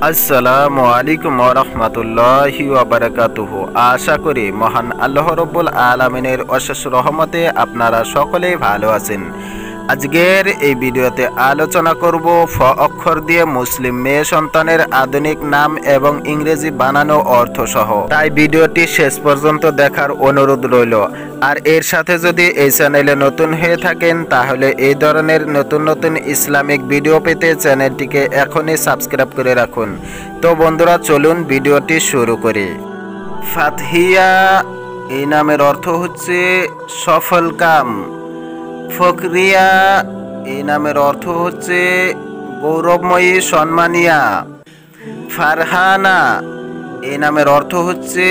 আসসালামু আলাইকুম ওয়া রাহমাতুল্লাহি ওয়া বারাকাতুহু। আশা করি মহান আল্লাহ রাব্বুল আলামিনের অশেষ রহমতে আপনারা সকলেই ভালো আছেন। আজকের এই ভিডিওতে আলোচনা করব ফ অক্ষর দিয়ে মুসলিম মেয়ে সন্তানের আধুনিক নাম এবং ইংরেজি বানানো অর্থ সহ। তাই ভিডিওটি শেষ পর্যন্ত দেখার অনুরোধ রইল। আর এর সাথে যদি এই চ্যানেলে নতুন হয়ে থাকেন তাহলে এই ধরনের নতুন নতুন ইসলামিক ভিডিও পেতে চ্যানেলটিকে এখনই সাবস্ক্রাইব করে রাখুন। তো বন্ধুরা, চলুন ভিডিওটি শুরু করি। ফাতহিয়া এই নামের অর্থ হচ্ছে সফল কাম। ফকরিয়া এই নামের অর্থ হচ্ছে গৌরবময়ী সম্মানিয়া। ফারহানা এই নামের অর্থ হচ্ছে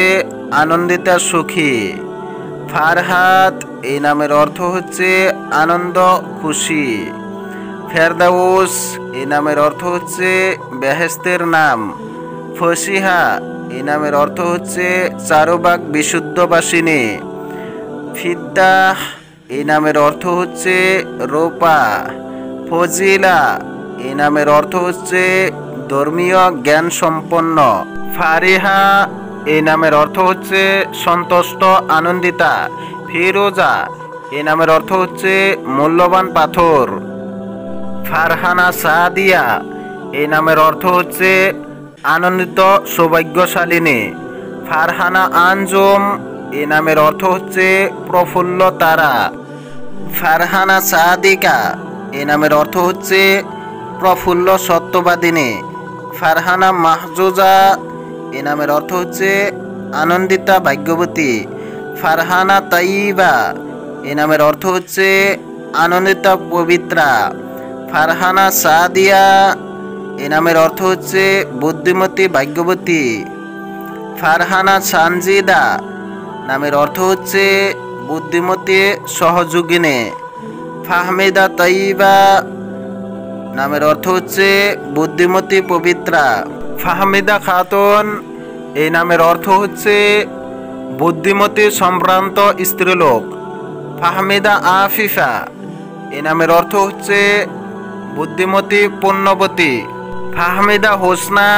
আনন্দিতা সুখী। ফারহাত এই নামের অর্থ হচ্ছে আনন্দ খুশি। ফেরদাউস এই নামের অর্থ হচ্ছে বেহেশতের নাম। ফসিহা এই নামের অর্থ হচ্ছে চারুবাগ বিশুদ্ধবাসিনী। ফিদ্দাহ এই নামের অর্থ হচ্ছে রূপা। ফজিলা এই নামের অর্থ হচ্ছে ধর্মীয় জ্ঞান সম্পন্ন। ফারিহা এই নামের অর্থ হচ্ছে সন্তুষ্ট আনন্দিতা। ফিরোজা এই নামের অর্থ হচ্ছে মূল্যবান পাথর। ফারহানা সাদিয়া এই নামের অর্থ হচ্ছে আনন্দিত সৌভাগ্যশালিনী। ফারহানা আঞ্জুম এই নামের অর্থ হচ্ছে প্রফুল্ল তারা। ফারহানা সাদিকা এই নামের অর্থ হচ্ছে প্রফুল্ল সত্যবাদিনী। ফারহানা মাহজুজা এই নামের অর্থ হচ্ছে আনন্দিতা ভাগ্যবতী। ফারহানা তাইবা এই নামের অর্থ হচ্ছে আনন্দিতা পবিত্রা। ফারহানা সাদিয়া এই নামের অর্থ হচ্ছে বুদ্ধিমতী ভাগ্যবতী। ফারহানা সানজিদা নামের অর্থ হচ্ছে বুদ্ধিমতী সহযোগিনী। ফাহমিদা তাইবা নামের অর্থ হচ্ছে বুদ্ধিমতী পবিত্রা। ফাহমিদা খাতুন এই নামের অর্থ হচ্ছে বুদ্ধিমতী সম্ভ্রান্ত স্ত্রীলোক। ফাহমিদা আফিফা এই নামের অর্থ হচ্ছে বুদ্ধিমতী পুণ্যবতী। ফাহমিদা হোসনা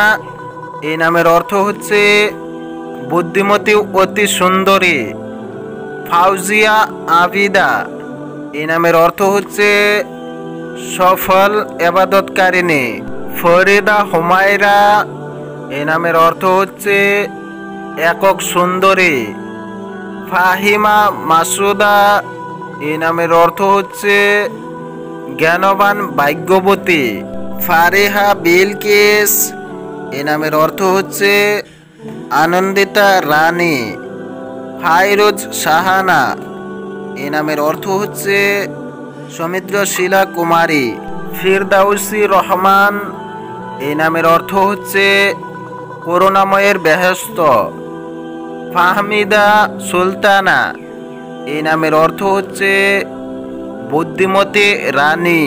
এই নামের অর্থ হচ্ছে বুদ্ধিমতী অতি সুন্দরী। ফাউজিয়া আবিদা এই নামের অর্থ হচ্ছে সফল এবাদতকারিণী। ফরিদা হুমায়রা এই নামের অর্থ হচ্ছে একক সুন্দরী। ফাহিমা মাসুদা এই নামের অর্থ হচ্ছে জ্ঞানবান ভাগ্যবতী। ফারিহা বিলকিস এই নামের অর্থ হচ্ছে আনন্দিতা রানী। ফাইরুজ সাহানা এই নামের অর্থ হচ্ছে সৌমিত্রশীলা কুমারী। ফিরদাউসি রহমান এই নামের অর্থ হচ্ছে করুণাময়ের বেহেশত। ফাহমিদা সুলতানা এই নামের অর্থ হচ্ছে বুদ্ধিমতী রানী।